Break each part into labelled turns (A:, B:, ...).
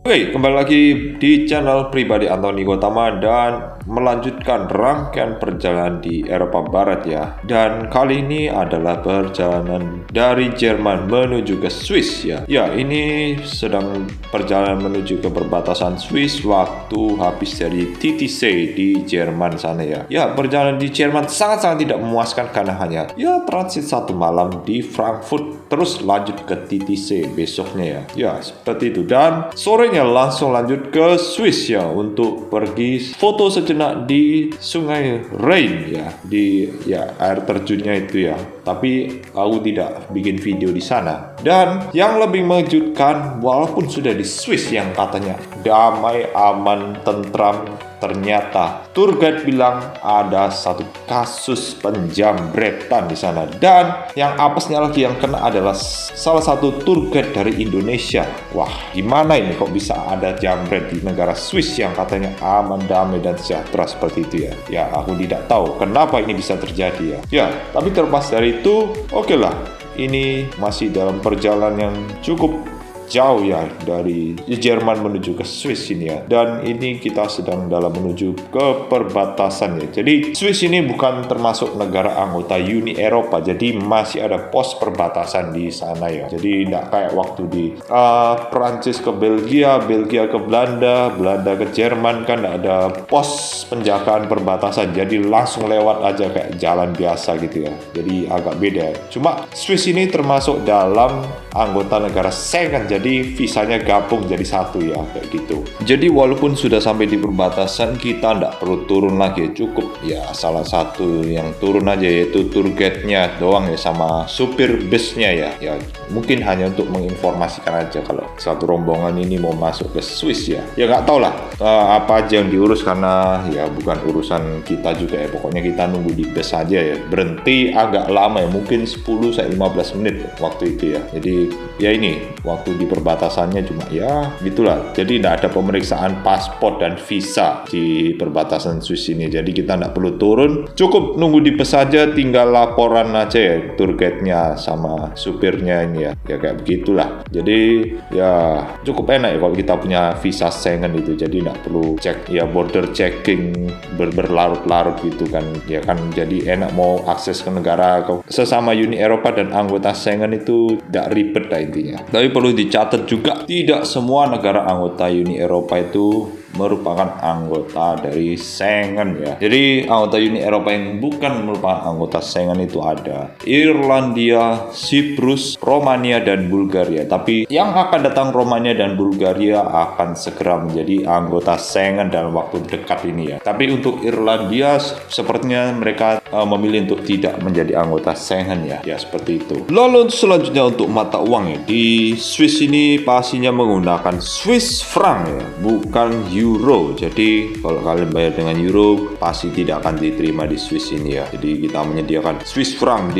A: Oke, kembali lagi di channel pribadi Antoni Gotama dan melanjutkan rangkaian perjalanan di Eropa Barat ya. Dan kali ini adalah perjalanan dari Jerman menuju ke Swiss ya. Ya, ini sedang perjalanan menuju ke perbatasan Swiss waktu habis dari TTC di Jerman sana ya. Ya, perjalanan di Jerman sangat-sangat tidak memuaskan karena hanya ya transit satu malam di Frankfurt terus lanjut ke TTC besoknya ya. Ya, seperti itu. Dan sorenya langsung lanjut ke Swiss ya untuk pergi foto sejenak di Sungai Rhine ya, di air terjunnya itu ya. Tapi aku tidak bikin video di sana. Dan yang lebih mengejutkan, walaupun sudah di Swiss yang katanya damai, aman, tentram, ternyata tour guide bilang ada satu kasus penjambretan di sana. Dan yang apesnya lagi yang kena adalah salah satu tour guide dari Indonesia. Wah, gimana ini kok bisa ada jambret di negara Swiss yang katanya aman, damai, dan sejahtera seperti itu ya. Ya, aku tidak tahu kenapa ini bisa terjadi ya. Ya, tapi terlepas dari itu, oke lah. Ini masih dalam perjalanan yang cukup jauh ya dari Jerman menuju ke Swiss ini ya. Dan ini kita sedang dalam menuju ke perbatasan ya. Jadi Swiss ini bukan termasuk negara anggota Uni Eropa. Jadi masih ada pos perbatasan di sana ya. Jadi tidak kayak waktu di Prancis ke Belgia, Belgia ke Belanda, Belanda ke Jerman kan ada pos penjagaan perbatasan. Jadi langsung lewat aja kayak jalan biasa gitu ya. Jadi agak beda. Cuma Swiss ini termasuk dalam anggota negara Schengen. Jadi visanya gabung jadi satu ya, kayak gitu. Jadi walaupun sudah sampai di perbatasan, kita tidak perlu turun lagi, cukup ya salah satu yang turun aja yaitu tour guide-nya doang ya sama supir busnya ya. Ya mungkin hanya untuk menginformasikan aja kalau satu rombongan ini mau masuk ke Swiss ya. Ya nggak tahu lah apa aja yang diurus karena ya bukan urusan kita juga ya. Pokoknya kita nunggu di bus aja ya. Berhenti agak lama ya, mungkin 10-15 menit waktu itu ya. Jadi ya ini waktu di perbatasannya cuma ya gitulah. Jadi tidak ada pemeriksaan paspor dan visa di perbatasan Swiss ini. Jadi kita tidak perlu turun, cukup nunggu di bus saja, tinggal laporan aja ya tour guide-nya sama supirnya ini ya. Ya kayak begitulah. Jadi ya cukup enak ya kalau kita punya visa Schengen itu. Jadi tidak perlu cek ya border checking berlarut-larut gitu kan. Ya kan jadi enak mau akses ke negara sesama Uni Eropa dan anggota Schengen itu tidak ribet lah intinya. Tapi perlu dicatat juga, tidak semua negara anggota Uni Eropa itu merupakan anggota dari Schengen ya. Jadi anggota Uni Eropa yang bukan merupakan anggota Schengen itu ada Irlandia, Siprus, Romania, dan Bulgaria. Tapi yang akan datang Romania dan Bulgaria akan segera menjadi anggota Schengen dalam waktu dekat ini ya. Tapi untuk Irlandia sepertinya mereka memilih untuk tidak menjadi anggota Schengen ya. Ya seperti itu. Lalu selanjutnya untuk mata uang ya. Di Swiss ini pastinya menggunakan Swiss franc ya, bukan euro. Jadi kalau kalian bayar dengan euro pasti tidak akan diterima di Swiss ini ya. Jadi kita menyediakan Swiss franc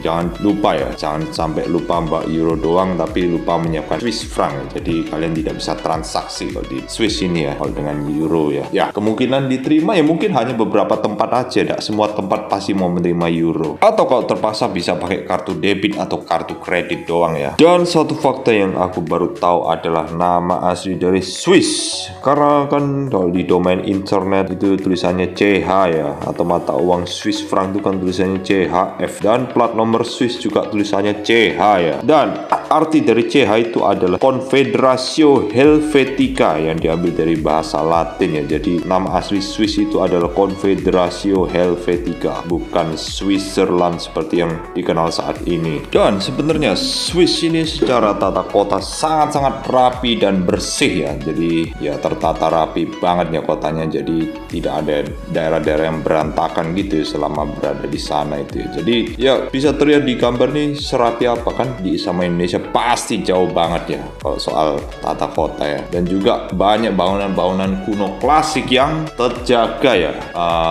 A: jangan lupa ya, jangan sampai lupa mbak euro doang tapi lupa menyiapkan Swiss franc ya. Jadi kalian tidak bisa transaksi kalau di Swiss ini ya kalau dengan euro ya. Ya kemungkinan diterima ya mungkin hanya beberapa tempat aja, tidak semua tempat pasti mau menerima euro. Atau kalau terpaksa bisa pakai kartu debit atau kartu kredit doang ya. Dan satu fakta yang aku baru tahu adalah nama asli dari Swiss. Karena kan kalau di domain internet itu tulisannya CH ya, atau mata uang Swiss franc itu kan tulisannya CHF, dan plat nomor Swiss juga tulisannya CH ya. Dan arti dari CH itu adalah Confederatio Helvetica yang diambil dari bahasa Latin ya. Jadi nama asli Swiss itu adalah Confederatio Helvetica, bukan Switzerland seperti yang dikenal saat ini. Dan sebenarnya Swiss ini secara tata kota sangat-sangat rapi dan bersih ya. Jadi ya tertata rapi banget ya kotanya. Jadi tidak ada daerah-daerah yang berantakan gitu ya selama berada di sana itu ya. Jadi ya bisa terlihat di gambar nih serapi apa kan di sama Indonesia pasti jauh banget ya kalau soal tata kota ya. Dan juga banyak bangunan-bangunan kuno klasik yang terjaga ya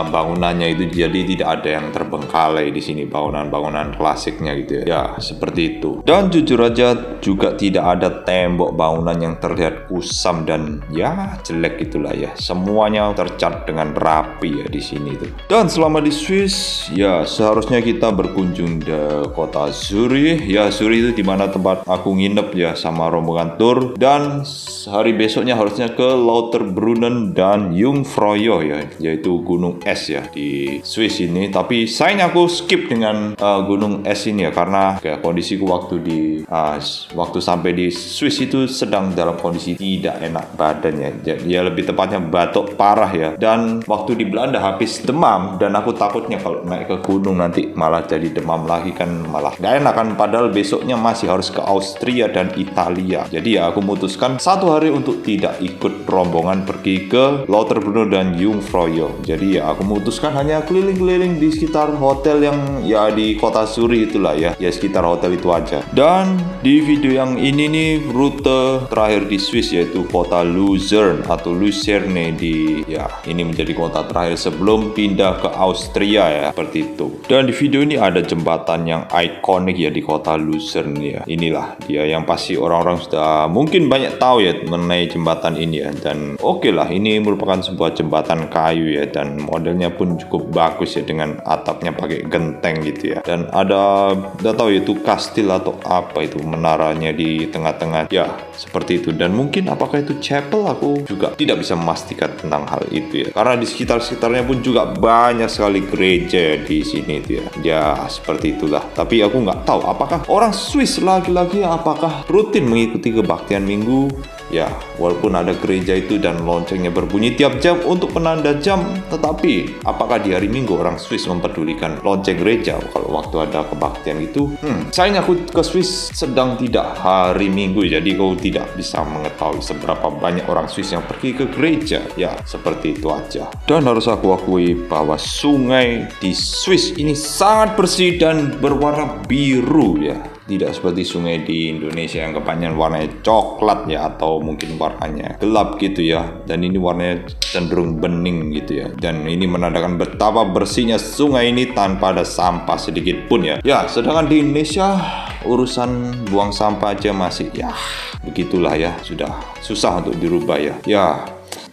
A: bangunannya itu. Jadi tidak ada yang terbengkalai di sini bangunan-bangunan klasiknya gitu ya. Ya seperti itu. Dan jujur aja juga tidak ada tembok bangunan yang terlihat kusam dan ya jelek cek gitulah ya. Semuanya tercat dengan rapi ya di sini tuh. Dan selama di Swiss ya seharusnya kita berkunjung ke kota Zurich. Ya Zurich itu dimana tempat aku nginep ya sama rombongan tour. Dan hari besoknya harusnya ke Lauterbrunnen dan Jungfraujoch ya, yaitu gunung es ya di Swiss ini. Tapi sayangnya aku skip dengan gunung es ini ya, karena kayak kondisiku waktu sampai di Swiss itu sedang dalam kondisi tidak enak badan ya. Ya lebih tepatnya batuk parah ya. Dan waktu di Belanda habis demam, dan aku takutnya kalau naik ke gunung nanti malah jadi demam lagi, kan malah gak enak kan, padahal besoknya masih harus ke Austria dan Italia. Jadi ya aku memutuskan 1 hari untuk tidak ikut rombongan pergi ke Lauterbrunnen dan Jungfraujoch. Jadi ya aku memutuskan hanya keliling-keliling di sekitar hotel yang ya di kota Zurich itulah ya sekitar hotel itu aja. Dan di video yang ini nih rute terakhir di Swiss yaitu kota Luzerne atau Lucerne ini menjadi kota terakhir sebelum pindah ke Austria ya, seperti itu. Dan di video ini ada jembatan yang ikonik ya di kota Luzerne ya. Inilah dia yang pasti orang-orang sudah mungkin banyak tahu ya mengenai jembatan ini ya. Dan oke lah, ini merupakan sebuah jembatan kayu ya, dan modelnya pun cukup bagus ya dengan atapnya pakai genteng gitu ya. Dan ada nggak tahu ya itu kastil atau apa itu, menaranya di tengah-tengah ya seperti itu. Dan mungkin apakah itu chapel, aku juga tidak bisa memastikan tentang hal itu ya, karena di sekitarnya pun juga banyak sekali gereja di sini itu ya seperti itulah. Tapi aku nggak tahu apakah orang Swiss lagi-lagi apakah rutin mengikuti kebaktian minggu ya, walaupun ada gereja itu dan loncengnya berbunyi tiap jam untuk penanda jam, tetapi apakah di hari Minggu orang Swiss mempedulikan lonceng gereja kalau waktu ada kebaktian itu? Sayangnya aku ke Swiss sedang tidak hari Minggu, jadi kau tidak bisa mengetahui seberapa banyak orang Swiss yang pergi ke gereja. Ya, seperti itu aja. Dan harus aku akui bahwa sungai di Swiss ini sangat bersih dan berwarna biru ya. Tidak seperti sungai di Indonesia yang kebanyakan warnanya coklat ya, atau mungkin warnanya gelap gitu ya. Dan ini warnanya cenderung bening gitu ya. Dan ini menandakan betapa bersihnya sungai ini tanpa ada sampah sedikit pun ya. Ya, sedangkan di Indonesia urusan buang sampah aja masih ya begitulah ya, sudah susah untuk dirubah ya.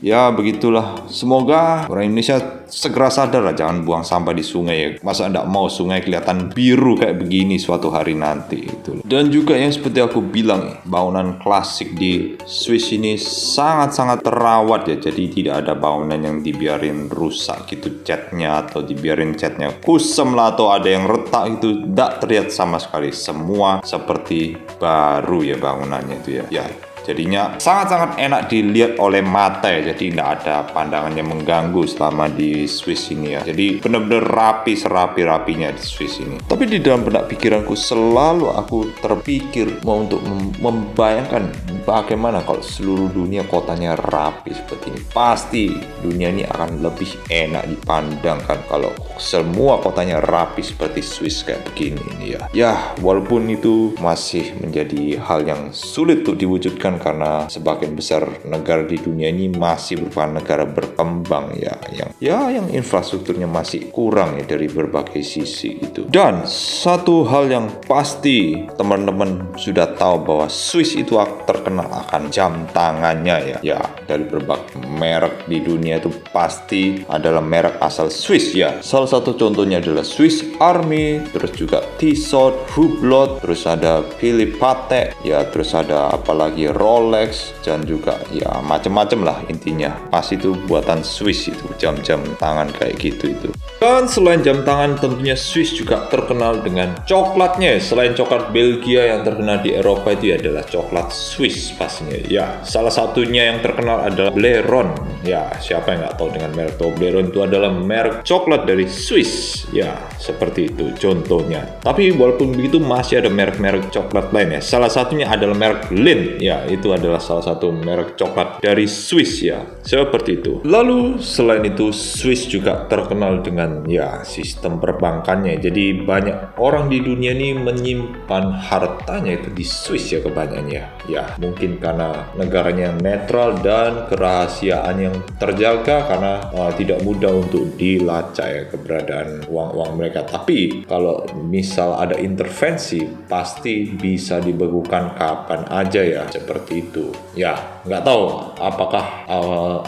A: Ya begitulah. Semoga orang Indonesia segera sadar lah, jangan buang sampah di sungai ya. Masa enggak mau sungai kelihatan biru kayak begini suatu hari nanti itu. Dan juga yang seperti aku bilang, bangunan klasik di Swiss ini sangat-sangat terawat ya. Jadi tidak ada bangunan yang dibiarin rusak gitu catnya, atau dibiarin catnya kusam lah, atau ada yang retak itu, tidak terlihat sama sekali. Semua seperti baru ya bangunannya itu ya. Jadinya sangat-sangat enak dilihat oleh mata ya. Jadi tidak ada pandangan yang mengganggu selama di Swiss ini ya. Jadi benar-benar rapi, serapi-rapinya di Swiss ini. Tapi di dalam benak pikiranku selalu aku terpikir mau untuk membayangkan bagaimana kalau seluruh dunia kotanya rapi seperti ini. Pasti dunia ini akan lebih enak dipandang kan kalau semua kotanya rapi seperti Swiss kayak begini ini ya. Ya, walaupun itu masih menjadi hal yang sulit untuk diwujudkan karena sebagian besar negara di dunia ini masih merupakan negara berkembang ya, yang infrastrukturnya masih kurang ya dari berbagai sisi itu. Dan satu hal yang pasti teman-teman sudah tahu bahwa Swiss itu terkenal akan jam tangannya ya. Dari berbagai merek di dunia itu pasti adalah merek asal Swiss ya. Salah satu contohnya adalah Swiss Army, terus juga Tissot, Hublot, terus ada Philippe Patek ya, terus ada apalagi Rolex, dan juga ya macam-macam lah intinya. Pasti itu buatan Swiss itu jam-jam tangan kayak gitu itu. Dan selain jam tangan, tentunya Swiss juga terkenal dengan coklatnya. Selain coklat Belgia yang terkenal di Eropa, itu adalah coklat Swiss pastinya. Ya, salah satunya yang terkenal adalah Toblerone. Ya, siapa yang nggak tahu dengan merek Toblerone? Itu adalah merek coklat dari Swiss. Ya, seperti itu contohnya. Tapi walaupun begitu masih ada merek-merek coklat lain ya. Salah satunya adalah merek Lindt. Ya, itu adalah salah satu merek coklat dari Swiss ya. Seperti itu. Lalu selain itu Swiss juga terkenal dengan ya sistem perbankannya. Jadi banyak orang di dunia ini menyimpan hartanya itu di Swiss ya kebanyakannya. Ya, mungkin karena negaranya yang netral dan kerahasiaan yang terjaga karena tidak mudah untuk dilacak ya keberadaan uang-uang mereka. Tapi kalau misal ada intervensi pasti bisa dibekukan kapan aja ya, seperti itu. Ya, nggak tahu apakah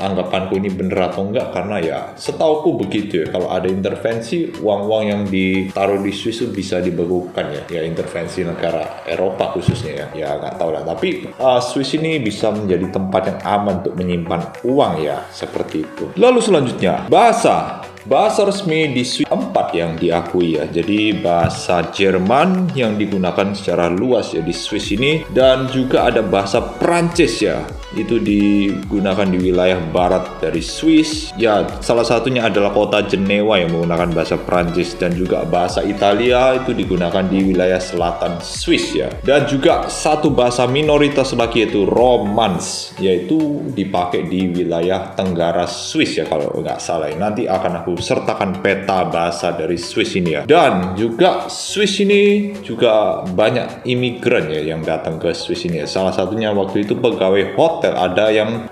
A: anggapanku ini bener atau enggak, karena ya setauku begitu ya, kalau ada intervensi uang-uang yang ditaruh di Swiss itu bisa dibekukan ya intervensi negara Eropa khususnya ya nggak tahu lah, tapi Swiss ini bisa menjadi tempat yang aman untuk menyimpan uang ya, seperti itu. Lalu selanjutnya Bahasa resmi di Swiss 4 yang diakui ya. Jadi bahasa Jerman yang digunakan secara luas ya di Swiss ini, dan juga ada bahasa Prancis ya. Itu digunakan di wilayah barat dari Swiss. Ya, salah satunya adalah kota Jenewa yang menggunakan bahasa Prancis, dan juga bahasa Italia itu digunakan di wilayah selatan Swiss ya. Dan juga satu bahasa minoritas lagi yaitu Romans, yaitu dipakai di wilayah tenggara Swiss ya kalau nggak salah. Nanti akan aku sertakan peta bahasa dari Swiss ini ya. Dan juga Swiss ini juga banyak imigran ya yang datang ke Swiss ini ya. Salah satunya waktu itu pegawai hotel, ada yang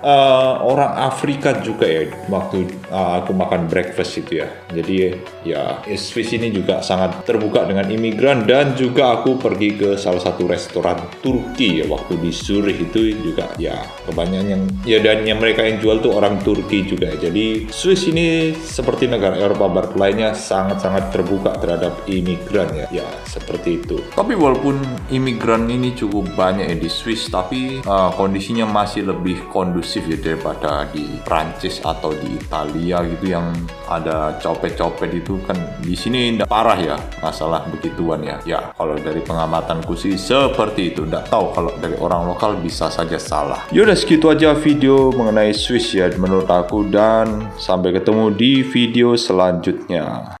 A: orang Afrika juga ya waktu aku makan breakfast itu ya. Jadi ya Swiss ini juga sangat terbuka dengan imigran. Dan juga aku pergi ke salah satu restoran Turki ya waktu di Zurich, itu juga ya kebanyakan yang ya, dan yang mereka yang jual tuh orang Turki juga ya. Jadi Swiss ini seperti negara Eropa Barat lainnya sangat-sangat terbuka terhadap imigran ya seperti itu. Tapi walaupun imigran ini cukup banyak ya di Swiss, tapi kondisinya masih lebih kondusif ya daripada di Prancis atau di Italia gitu, yang ada copet-copet itu kan. Di sini tidak parah ya masalah begituan ya. Ya kalau dari pengamatanku sih seperti itu. Tidak tahu kalau dari orang lokal bisa saja salah. Yaudah, segitu aja video mengenai Swiss ya menurut aku, dan sampai ketemu di video selanjutnya.